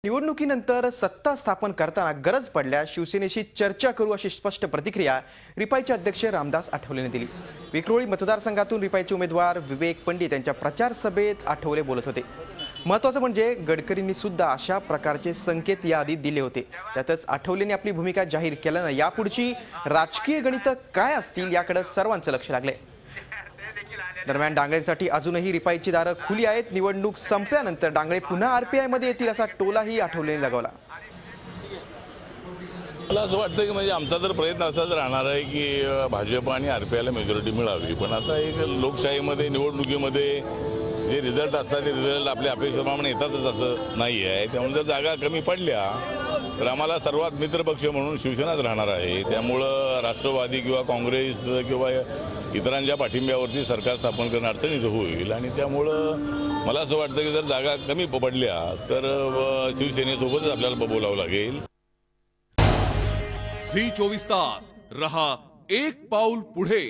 निवडणुकीनंतर सत्ता स्थापन करताना गरज पडल्यास शिवसेनेशी चर्चा करू अशी स्पष्ट प्रतिक्रिया रिपाईचे अध्यक्ष रामदास आठवलेंनी दिली। विक्रोळी मतदारसंघातून रिपाईचे उमेदवार विवेक पंडित यांच्या प्रचार सभेत आठवले बोलत होते। महत्त्वाचं म्हणजे गडकरींनी सुद्धा अशा प्रकारचे संकेत याआधी दिले होते। त्यातच आठवलेंनी आपली भूमिका जाहीर केल्यानं यापुढची राजकीय गणित काय असतील याकडे सर्वांचं लक्ष लागले। दरम्यान डांगळेंसाठी अजूनही रिपाईची दारं खुली आहेत। निवडणूक संपल्यानंतर डांगळे पुन्हा आरपीआय मध्ये येतील असा टोलाही आठवलेंनी लगावला। मला असं वाटतं की म्हणजे आमचा तर प्रयत्न असाच राहणार आहे की भाजप आणि आरपीआयला मेजॉरिटी मिळावी, पण आता एक लोकशाहीमध्ये निवडणुकीमध्ये जे रिझल्ट असतात ते रिझल्ट आपल्या अपेक्षेप्रमाणे येतातच असं नाही आहे। त्यामुळे जर जागा कमी पडल्या तर आम्हाला सर्वात मित्रपक्ष म्हणून शिवसेनाच राहणार आहे। त्यामुळं राष्ट्रवादी किंवा काँग्रेस किंवा इतरांच्या पाठिंब्यावरती सरकार स्थापन करणं अडचणीचं होईल आणि त्यामुळं मला असं वाटतं की जर जागा कमी पडल्या तर शिवसेनेसोबतच आपल्याला बोलावं लागेल। झी 24 तास रहा एक पाऊल पुढे।